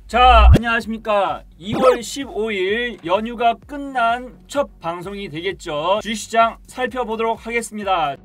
자, 안녕하십니까. 2월 15일 연휴가 끝난 첫 방송이 되겠죠. 주식시장 살펴보도록 하겠습니다.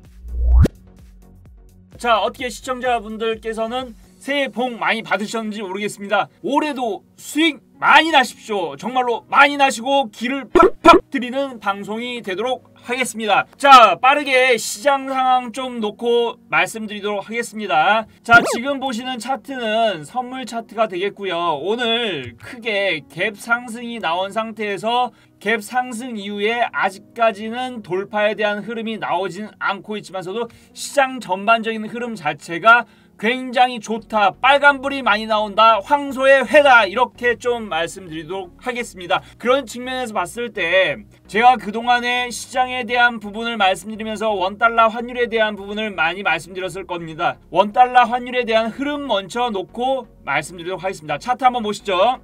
자, 어떻게 시청자분들께서는 새해 복 많이 받으셨는지 모르겠습니다. 올해도 수익 많이 나십시오. 정말로 많이 나시고 기를 팍팍 드리는 방송이 되도록 하겠습니다. 자, 빠르게 시장 상황 좀 놓고 말씀드리도록 하겠습니다. 자, 지금 보시는 차트는 선물 차트가 되겠고요. 오늘 크게 갭 상승이 나온 상태에서 갭 상승 이후에 아직까지는 돌파에 대한 흐름이 나오지는 않고 있지만서도 시장 전반적인 흐름 자체가 굉장히 좋다, 빨간불이 많이 나온다, 황소의 회다, 이렇게 좀 말씀드리도록 하겠습니다. 그런 측면에서 봤을 때 제가 그동안에 시장에 대한 부분을 말씀드리면서 원달러 환율에 대한 부분을 많이 말씀드렸을 겁니다. 원달러 환율에 대한 흐름 먼저 놓고 말씀드리도록 하겠습니다. 차트 한번 보시죠.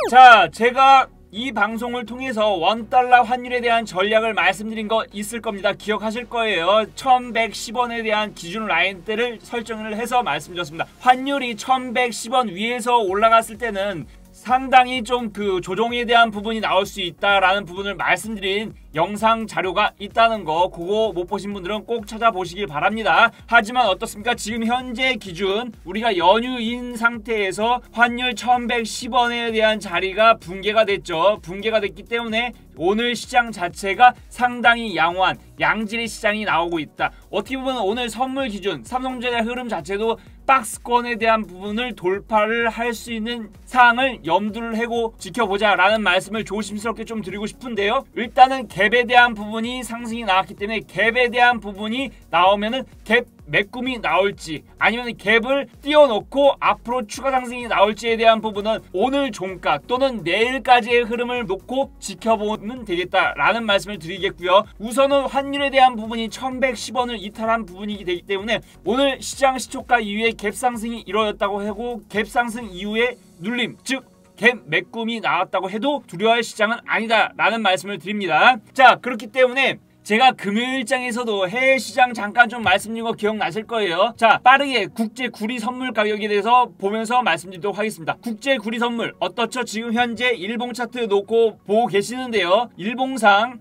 자, 제가 이 방송을 통해서 원달러 환율에 대한 전략을 말씀드린 거 있을 겁니다. 기억하실 거예요. 1110원에 대한 기준 라인대를 설정을 해서 말씀드렸습니다. 환율이 1110원 위에서 올라갔을 때는 상당히 좀 그 조정에 대한 부분이 나올 수 있다라는 부분을 말씀드린 영상 자료가 있다는 거, 그거 못 보신 분들은 꼭 찾아보시길 바랍니다. 하지만 어떻습니까? 지금 현재 기준 우리가 연휴인 상태에서 환율 1110원에 대한 자리가 붕괴가 됐죠. 붕괴가 됐기 때문에 오늘 시장 자체가 상당히 양호한 양질의 시장이 나오고 있다. 어떻게 보면 오늘 선물 기준 삼성전자 흐름 자체도 박스권에 대한 부분을 돌파를 할 수 있는 사항을 염두를 해고 지켜보자 라는 말씀을 조심스럽게 좀 드리고 싶은데요. 일단은 갭에 대한 부분이 상승이 나왔기 때문에 갭에 대한 부분이 나오면은 갭 매꿈이 나올지 아니면 갭을 띄워놓고 앞으로 추가 상승이 나올지에 대한 부분은 오늘 종가 또는 내일까지의 흐름을 놓고 지켜보면 되겠다라는 말씀을 드리겠고요. 우선은 환율에 대한 부분이 1110원을 이탈한 부분이기 되기 때문에 오늘 시장 시초가 이후에 갭 상승이 이루어졌다고 하고 갭 상승 이후에 눌림, 즉 갭 매꿈이 나왔다고 해도 두려워할 시장은 아니다 라는 말씀을 드립니다. 자, 그렇기 때문에 제가 금요일장에서도 해외 시장 잠깐 좀 말씀드린 거 기억나실 거예요. 자, 빠르게 국제 구리 선물 가격에 대해서 보면서 말씀드리도록 하겠습니다. 국제 구리 선물 어떻죠? 지금 현재 일봉 차트 놓고 보고 계시는데요. 일봉상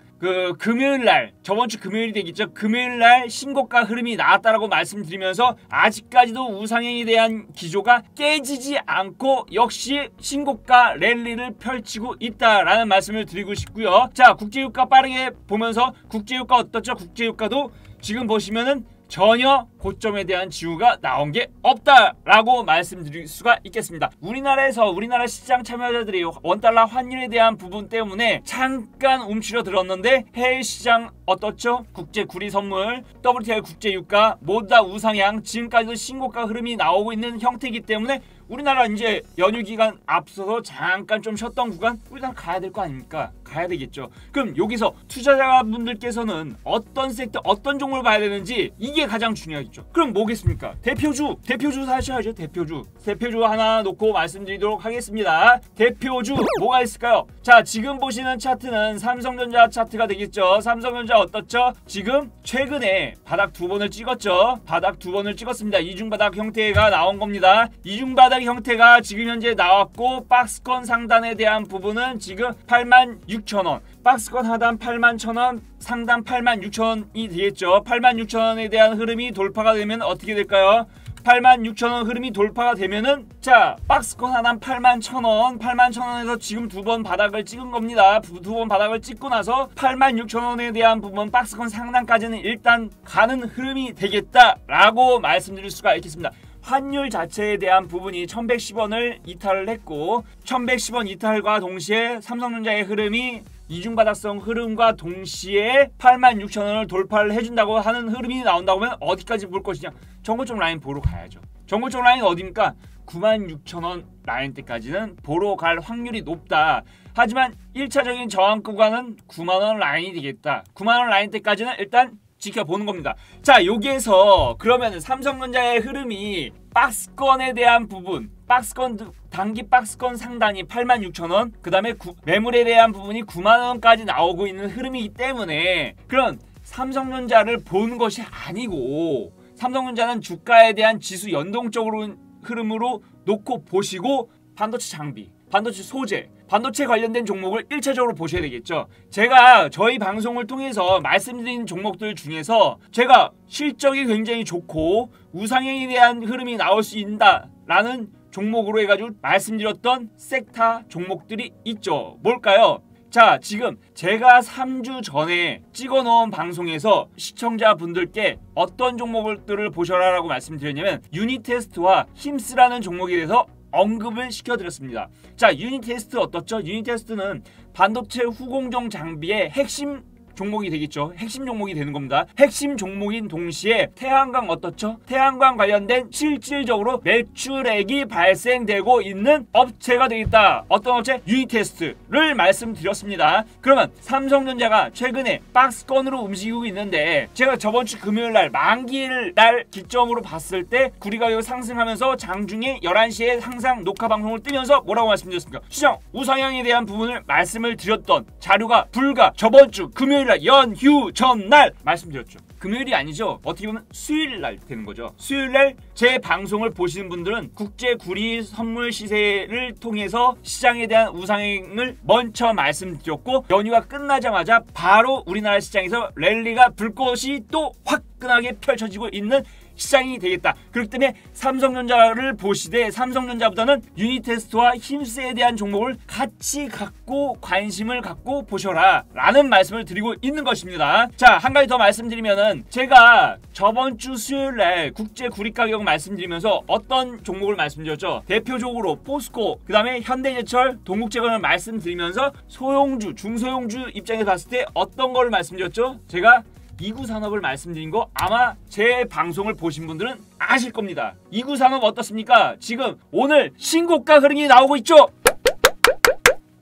금요일날, 저번주 금요일이 되겠죠. 금요일날 신고가 흐름이 나왔다라고 말씀드리면서 아직까지도 우상향에 대한 기조가 깨지지 않고 역시 신고가 랠리를 펼치고 있다라는 말씀을 드리고 싶고요. 자, 국제유가 빠르게 보면서 국제유가 어떻죠? 국제유가도 지금 보시면은 전혀 고점에 대한 징후가 나온 게 없다라고 말씀드릴 수가 있겠습니다. 우리나라에서 우리나라 시장 참여자들이 원달러 환율에 대한 부분 때문에 잠깐 움츠려 들었는데 해외 시장 어떻죠? 국제 구리 선물, WTI 국제유가 모두 다 우상향, 지금까지도 신고가 흐름이 나오고 있는 형태이기 때문에 우리나라 이제 연휴 기간 앞서서 잠깐 좀 쉬었던 구간 우리나라 가야 될 거 아닙니까? 가야 되겠죠. 그럼 여기서 투자자분들께서는 어떤 섹터, 어떤 종목을 봐야 되는지 이게 가장 중요하겠죠. 그럼 뭐겠습니까? 대표주 사셔야죠. 대표주 하나 놓고 말씀드리도록 하겠습니다. 대표주 뭐가 있을까요? 자, 지금 보시는 차트는 삼성전자 차트가 되겠죠. 삼성전자 어떻죠? 지금 최근에 바닥 2번을 찍었죠. 바닥 2번을 찍었습니다. 이중바닥 형태가 나온 겁니다. 이중바닥 형태가 지금 현재 나왔고 박스권 상단에 대한 부분은 지금 86,000원, 박스권 하단 81,000원, 상단 86,000원이 되겠죠. 86,000원에 대한 흐름이 돌파가 되면 어떻게 될까요? 86,000원 흐름이 돌파가 되면은 자, 박스권 하단 81,000원, 81,000원에서 지금 2번 바닥을 찍은 겁니다. 2번 바닥을 찍고 나서 86,000원에 대한 부분 박스권 상단까지는 일단 가는 흐름이 되겠다라고 말씀드릴 수가 있겠습니다. 환율 자체에 대한 부분이 1110원을 이탈을 했고 1110원 이탈과 동시에 삼성전자의 흐름이 이중바닥성 흐름과 동시에 86,000원을 돌파를 해준다고 하는 흐름이 나온다고 하면 어디까지 볼 것이냐? 정고점 라인 보러 가야죠. 정고점 라인 어디입니까? 96,000원 라인대까지는 보러 갈 확률이 높다. 하지만 1차적인 저항 구간은 9만원 라인이 되겠다. 9만원 라인대까지는 일단 지켜보는 겁니다. 자, 여기에서 그러면 삼성전자의 흐름이 박스권에 대한 부분, 박스권 단기 박스권 상단이 86,000원, 그 다음에 매물에 대한 부분이 90,000원까지 나오고 있는 흐름이기 때문에 그런 삼성전자를 보는 것이 아니고 삼성전자는 주가에 대한 지수 연동적으로 흐름으로 놓고 보시고 반도체 장비, 반도체 소재, 반도체 관련된 종목을 1차적으로 보셔야 되겠죠. 제가 저희 방송을 통해서 말씀드린 종목들 중에서 제가 실적이 굉장히 좋고 우상향에 대한 흐름이 나올 수 있다라는 종목으로 해가지고 말씀드렸던 섹터 종목들이 있죠. 뭘까요? 자, 지금 제가 3주 전에 찍어놓은 방송에서 시청자분들께 어떤 종목들을 보셔라라고 말씀드렸냐면 유니테스트와 힘스라는 종목에 대해서 언급을 시켜드렸습니다. 자, 유니테스트 어떻죠? 유니테스트는 반도체 후공정 장비의 핵심 종목이 되겠죠. 핵심 종목이 되는 겁니다. 핵심 종목인 동시에 태양광 어떻죠? 태양광 관련된 실질적으로 매출액이 발생되고 있는 업체가 되겠다. 어떤 업체? 유니테스트를 말씀드렸습니다. 그러면 삼성전자가 최근에 박스권으로 움직이고 있는데 제가 저번 주 금요일날 만기일 날 기점으로 봤을 때 구리 가격이 상승하면서 장중에 11시에 항상 녹화 방송을 뜨면서 뭐라고 말씀드렸습니까? 시장 우상향에 대한 부분을 말씀을 드렸던 자료가 불과 저번 주 금요일날 연휴 전날 말씀드렸죠. 금요일이 아니죠. 어떻게 보면 수요일날 되는 거죠. 수요일날 제 방송을 보시는 분들은 국제 구리 선물 시세를 통해서 시장에 대한 우상향을 먼저 말씀드렸고 연휴가 끝나자마자 바로 우리나라 시장에서 랠리가 불꽃이 또 화끈하게 펼쳐지고 있는 시장이 되겠다. 그렇기 때문에 삼성전자를 보시되 삼성전자보다는 유니테스트와 힘스에 대한 종목을 같이 갖고 관심을 갖고 보셔라 라는 말씀을 드리고 있는 것입니다. 자, 한 가지 더 말씀드리면은 제가 저번 주 수요일날 국제 구리 가격 말씀드리면서 어떤 종목을 말씀드렸죠? 대표적으로 포스코, 그 다음에 현대제철, 동국제건을 말씀드리면서 소형주, 중소형주 입장에서 봤을 때 어떤 거를 말씀드렸죠? 제가 이구산업을 말씀드린 거 아마 제 방송을 보신 분들은 아실 겁니다. 이구산업 어떻습니까? 지금 오늘 신고가 흐름이 나오고 있죠?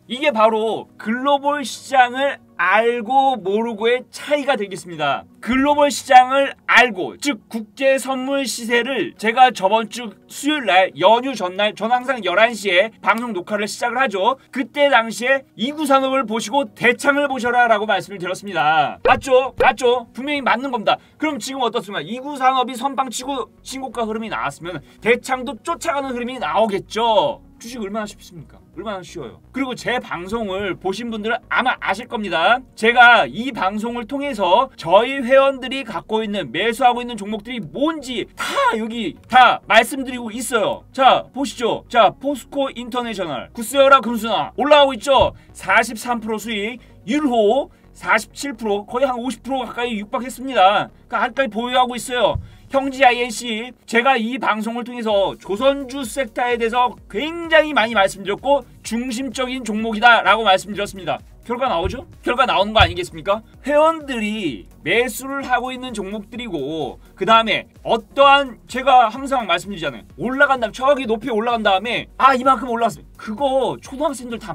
이게 바로 글로벌 시장을 알고 모르고의 차이가 되겠습니다. 글로벌 시장을 알고, 즉 국제 선물 시세를 제가 저번 주 수요일날 연휴 전날 저는 항상 11시에 방송 녹화를 시작을 하죠. 그때 당시에 이구산업을 보시고 대창을 보셔라 라고 말씀을 드렸습니다. 맞죠? 맞죠? 분명히 맞는 겁니다. 그럼 지금 어떻습니까? 이구산업이 선방치고 신고가 흐름이 나왔으면 대창도 쫓아가는 흐름이 나오겠죠. 주식 얼마나 쉽습니까? 얼마나 쉬워요. 그리고 제 방송을 보신 분들은 아마 아실 겁니다. 제가 이 방송을 통해서 저희 회원들이 갖고 있는 매수하고 있는 종목들이 뭔지 다 여기 다 말씀드리고 있어요. 자, 보시죠. 자, 포스코 인터내셔널, 구스여라 금수나 올라가고 있죠. 43% 수익, 율호 47%, 거의 한 50% 가까이 육박했습니다. 그러니까 아직까지 보유하고 있어요. 형지 INC, 제가 이 방송을 통해서 조선주 섹터에 대해서 굉장히 많이 말씀드렸고 중심적인 종목이다 라고 말씀드렸습니다. 결과 나오죠? 결과 나오는 거 아니겠습니까? 회원들이 매수를 하고 있는 종목들이고 그 다음에 어떠한, 제가 항상 말씀드리잖아요. 올라간 다음에 저기 높이 올라간 다음에 이만큼 올랐어요. 그거 초등학생들 다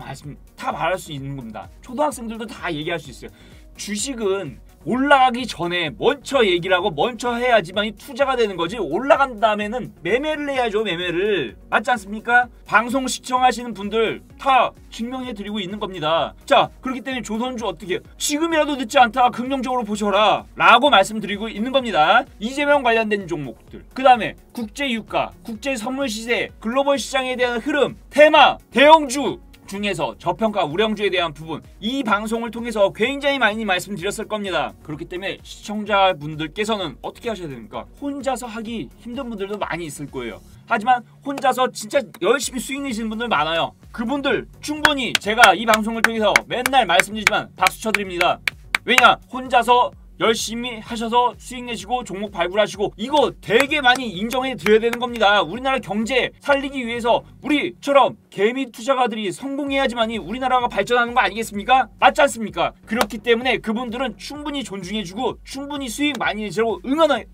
말할 수 있는 겁니다. 초등학생들도 다 얘기할 수 있어요. 주식은 올라가기 전에 먼저 얘기를 하고 먼저 해야지만 투자가 되는 거지, 올라간 다음에는 매매를 해야죠. 매매를. 맞지 않습니까? 방송 시청하시는 분들 다 증명해 드리고 있는 겁니다. 자, 그렇기 때문에 조선주 어떻게 해요? 지금이라도 늦지 않다, 긍정적으로 보셔라 라고 말씀드리고 있는 겁니다. 이재명 관련된 종목들, 그 다음에 국제유가, 국제선물시세, 글로벌 시장에 대한 흐름, 테마, 대형주 중에서 저평가 우량주에 대한 부분, 이 방송을 통해서 굉장히 많이 말씀드렸을 겁니다. 그렇기 때문에 시청자분들께서는 어떻게 하셔야 됩니까? 혼자서 하기 힘든 분들도 많이 있을 거예요. 하지만 혼자서 진짜 열심히 수익 내시는 분들 많아요. 그분들 충분히 제가 이 방송을 통해서 맨날 말씀드리지만 박수 쳐드립니다. 왜냐? 혼자서 열심히 하셔서 수익 내시고 종목 발굴하시고 이거 되게 많이 인정해 드려야 되는 겁니다. 우리나라 경제 살리기 위해서 우리처럼 개미 투자가들이 성공해야지만이 우리나라가 발전하는 거 아니겠습니까? 맞지 않습니까? 그렇기 때문에 그분들은 충분히 존중해주고 충분히 수익 많이 내시라고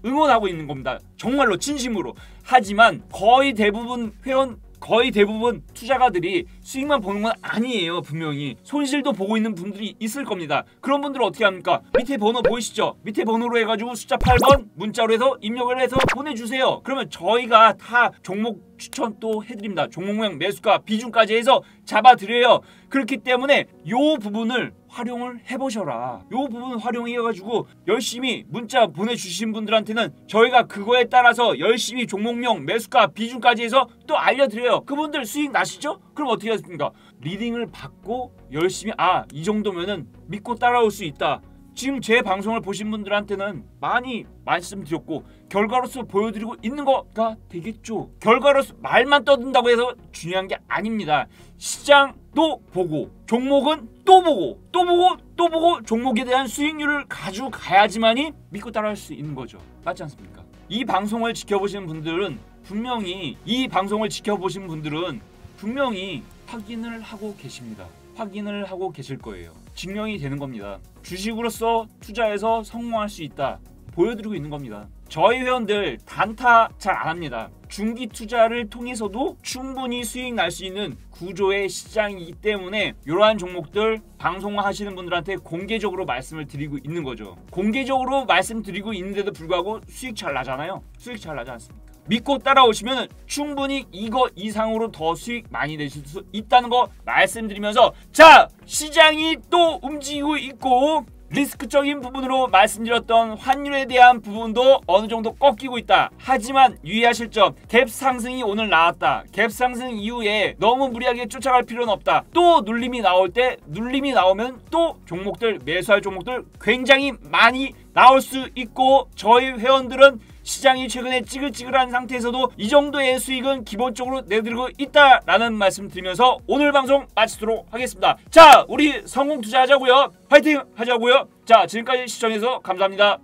응원하고 있는 겁니다. 정말로 진심으로. 하지만 거의 대부분 회원 거의 대부분 투자가들이 수익만 보는 건 아니에요. 분명히 손실도 보고 있는 분들이 있을 겁니다. 그런 분들은 어떻게 합니까? 밑에 번호 보이시죠? 밑에 번호로 해가지고 숫자 8번 문자로 해서 입력을 해서 보내주세요. 그러면 저희가 다 종목 추천 또 해드립니다. 종목명 매수가 비중까지 해서 잡아드려요. 그렇기 때문에 요 부분을 활용을 해보셔라. 요 부분 활용해가지고 열심히 문자 보내주신 분들한테는 저희가 그거에 따라서 열심히 종목명 매수가 비중까지 해서 또 알려드려요. 그분들 수익 나시죠? 그럼 어떻게 하십니까? 리딩을 받고 열심히 이 정도면은 믿고 따라올 수 있다. 지금 제 방송을 보신 분들한테는 많이 말씀드렸고 결과로서 보여드리고 있는 거가 되겠죠. 결과로서 말만 떠든다고 해서 중요한 게 아닙니다. 시장도 보고 종목은 또 보고 또 보고 또 보고 종목에 대한 수익률을 가져가야지만이 믿고 따라할 수 있는 거죠. 맞지 않습니까? 이 방송을 지켜보시는 분들은 분명히 확인을 하고 계십니다. 확인을 하고 계실 거예요. 증명이 되는 겁니다. 주식으로서 투자해서 성공할 수 있다. 보여드리고 있는 겁니다. 저희 회원들 단타 잘 안 합니다. 중기 투자를 통해서도 충분히 수익 날 수 있는 구조의 시장이기 때문에 이러한 종목들 방송하시는 분들한테 공개적으로 말씀을 드리고 있는 거죠. 공개적으로 말씀드리고 있는데도 불구하고 수익 잘 나잖아요. 수익 잘 나지 않습니까? 믿고 따라오시면 충분히 이거 이상으로 더 수익 많이 내실 수 있다는 거 말씀드리면서 자, 시장이 또 움직이고 있고 리스크적인 부분으로 말씀드렸던 환율에 대한 부분도 어느 정도 꺾이고 있다. 하지만 유의하실 점, 갭 상승이 오늘 나왔다. 갭 상승 이후에 너무 무리하게 쫓아갈 필요는 없다. 또 눌림이 나올 때 눌림이 나오면 또 종목들 매수할 종목들 굉장히 많이 나올 수 있고 저희 회원들은 시장이 최근에 찌글찌글한 상태에서도 이 정도의 수익은 기본적으로 내드리고 있다라는 말씀 드리면서 오늘 방송 마치도록 하겠습니다. 자, 우리 성공 투자하자고요. 파이팅 하자고요. 자, 지금까지 시청해주셔서 감사합니다.